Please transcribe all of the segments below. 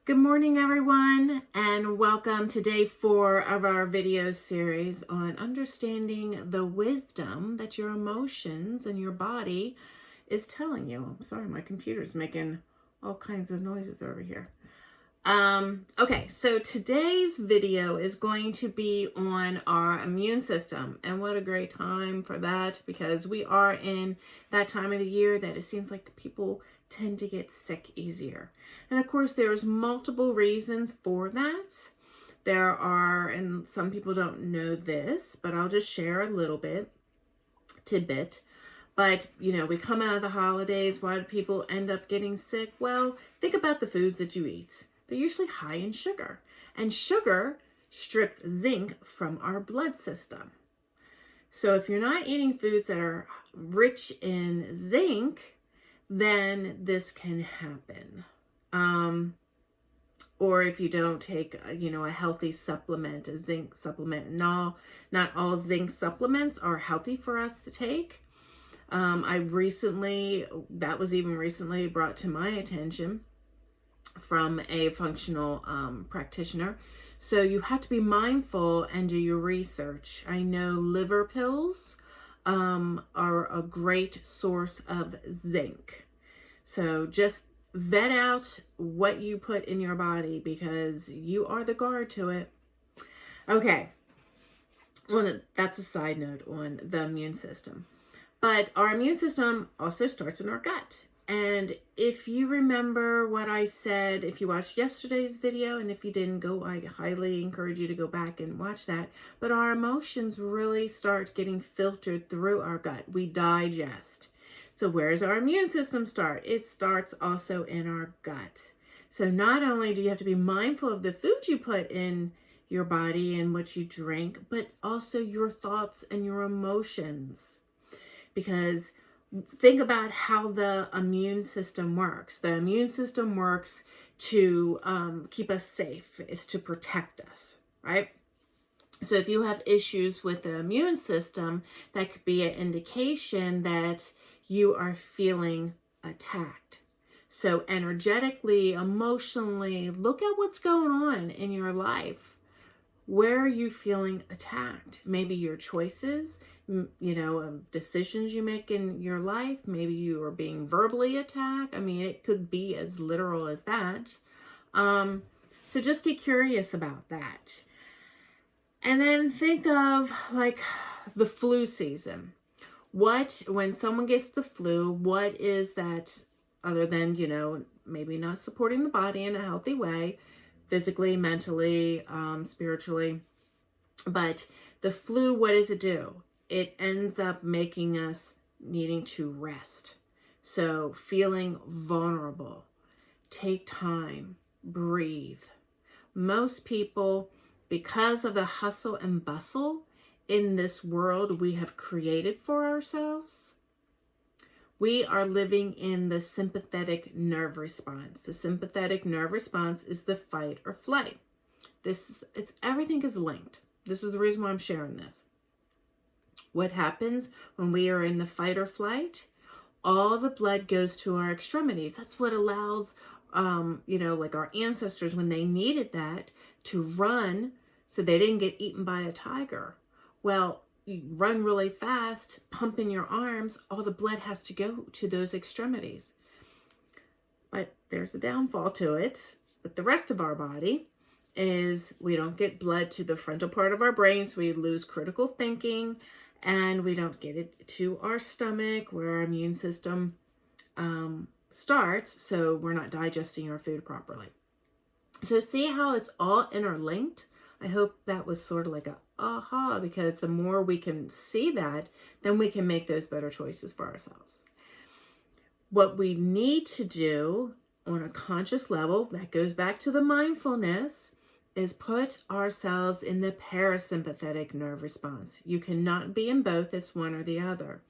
Good morning, everyone, and welcome to day 4 of our video series on understanding the wisdom that your emotions and your body is telling you. I'm sorry, my computer's making all kinds of noises over here. Okay, so today's video is going to be on our immune system, and what a great time for that, because we are in that time of the year that it seems like people tend to get sick easier. And of course, there's multiple reasons for that. There are, and some people don't know this, but I'll just share a little tidbit. But, we come out of the holidays. Why do people end up getting sick? Well, think about the foods that you eat. They're usually high in sugar, and sugar strips zinc from our blood system. So if you're not eating foods that are rich in zinc, then this can happen. Or if you don't take, a healthy supplement, a zinc supplement. No, not all zinc supplements are healthy for us to take. That was even recently brought to my attention from a functional practitioner. So you have to be mindful and do your research. I know liver pills are a great source of zinc. So just vet out what you put in your body because you are the guard to it. Okay, well, that's a side note on the immune system. But our immune system also starts in our gut. And if you remember what I said, if you watched yesterday's video, and if you didn't I highly encourage you to go back and watch that. But our emotions really start getting filtered through our gut. We digest. So where does our immune system start? It starts also in our gut. So not only do you have to be mindful of the food you put in your body and what you drink, but also your thoughts and your emotions. Because think about how the immune system works. The immune system works to keep us safe, is to protect us, right? So if you have issues with the immune system, that could be an indication that you are feeling attacked. So energetically, emotionally, look at what's going on in your life. Where are you feeling attacked? Maybe your choices, decisions you make in your life. Maybe you are being verbally attacked. I mean, it could be as literal as that. So just get curious about that. And then think of like the flu season. When someone gets the flu, what is that other than, maybe not supporting the body in a healthy way, physically, mentally, spiritually. But the flu, what does it do? It ends up making us needing to rest. So feeling vulnerable. Take time. Breathe. Most people, because of the hustle and bustle in this world we have created for ourselves, we are living in the sympathetic nerve response. The sympathetic nerve response is the fight or flight. Everything is linked. This is the reason why I'm sharing this. What happens when we are in the fight or flight? All the blood goes to our extremities. That's what allows, like our ancestors, when they needed that, to run so they didn't get eaten by a tiger. Well, you run really fast, pumping your arms, all the blood has to go to those extremities. But there's a downfall to it. But the rest of our body is we don't get blood to the frontal part of our brain, so we lose critical thinking, and we don't get it to our stomach where our immune system starts, so we're not digesting our food properly. So see how it's all interlinked? I hope that was sort of like a aha, because the more we can see that, then we can make those better choices for ourselves. What we need to do on a conscious level, that goes back to the mindfulness, is put ourselves in the parasympathetic nerve response. You cannot be in both, it's one or the other.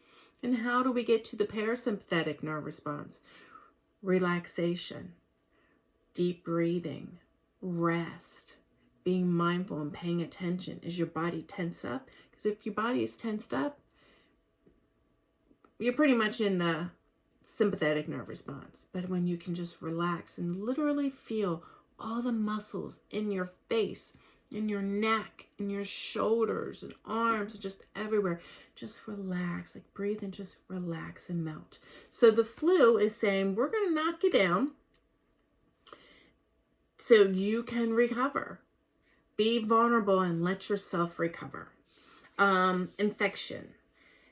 And how do we get to the parasympathetic nerve response? Relaxation, deep breathing, rest, being mindful and paying attention. Is your body tense up? Because if your body is tensed up, you're pretty much in the sympathetic nerve response. But when you can just relax and literally feel all the muscles in your face, in your neck, in your shoulders and arms, and just everywhere. Just relax, like breathe and just relax and melt. So the flu is saying, we're going to knock you down so you can recover. Be vulnerable and let yourself recover. Infection.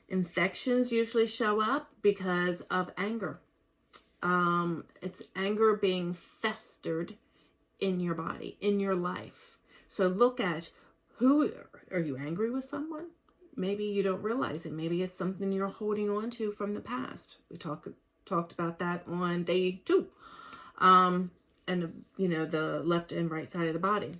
Infections usually show up because of anger. It's anger being festered in your body, in your life. So look at, who are you angry with? Someone? Maybe you don't realize it. Maybe it's something you're holding on to from the past. We talked about that on day 2. And the left and right side of the body.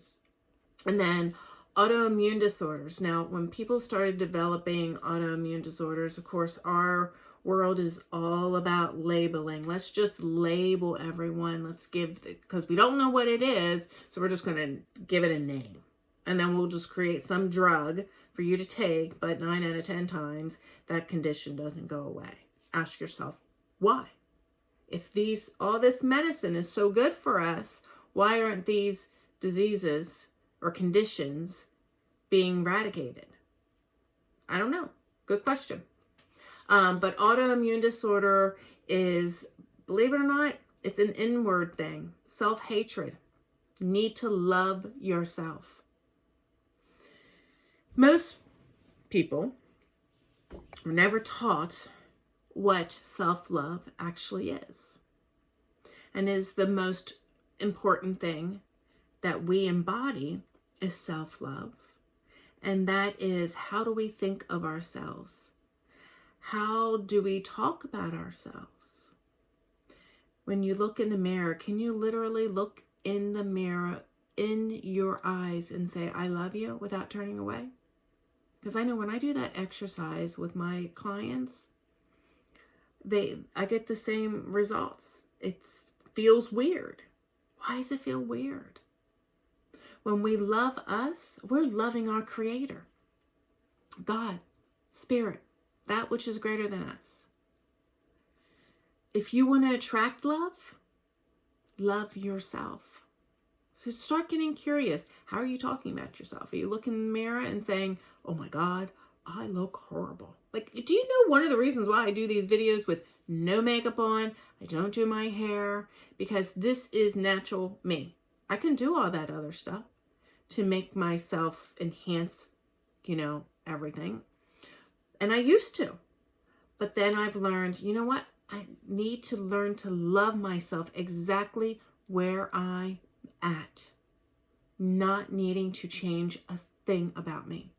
And then autoimmune disorders. Now, when people started developing autoimmune disorders, of course, our world is all about labeling. Let's just label everyone. Let's because we don't know what it is, so we're just going to give it a name. And then we'll just create some drug for you to take, but 9 out of 10 times, that condition doesn't go away. Ask yourself, why? If all this medicine is so good for us, why aren't these diseases or conditions being eradicated? I don't know. Good question. But autoimmune disorder is, believe it or not, it's an inward thing. Self-hatred. Need to love yourself. Most people were never taught what self-love actually is, and is the most important thing that we embody is self-love. And that is, how do we think of ourselves? How do we talk about ourselves? When you look in the mirror, can you literally look in the mirror in your eyes and say, I love you, without turning away? Because I know when I do that exercise with my clients, I get the same results. It feels weird. Why does it feel weird? When we love us, we're loving our Creator, God, Spirit, that which is greater than us. If you want to attract love, love yourself. So start getting curious. How are you talking about yourself? Are you looking in the mirror and saying, oh my God, I look horrible? Like, do you know one of the reasons why I do these videos with no makeup on? I don't do my hair, because this is natural me. I can do all that other stuff to make myself enhance, everything. And I used to. But then I've learned, you know what? I need to learn to love myself exactly where I'm at. Not needing to change a thing about me.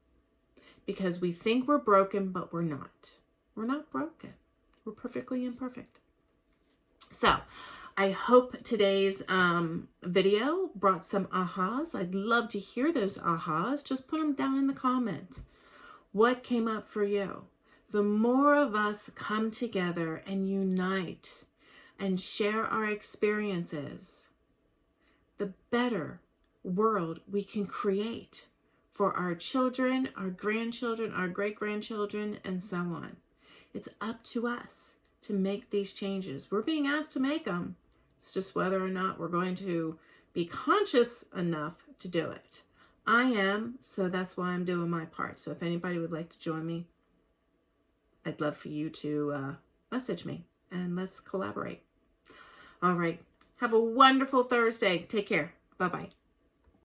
Because we think we're broken, but we're not. We're not broken. We're perfectly imperfect. So, I hope today's video brought some ahas. I'd love to hear those ahas. Just put them down in the comments. What came up for you? The more of us come together and unite and share our experiences, the better world we can create for our children, our grandchildren, our great-grandchildren, and so on. It's up to us to make these changes. We're being asked to make them. It's just whether or not we're going to be conscious enough to do it. I am, so that's why I'm doing my part. So if anybody would like to join me, I'd love for you to message me and let's collaborate. All right. Have a wonderful Thursday. Take care. Bye-bye.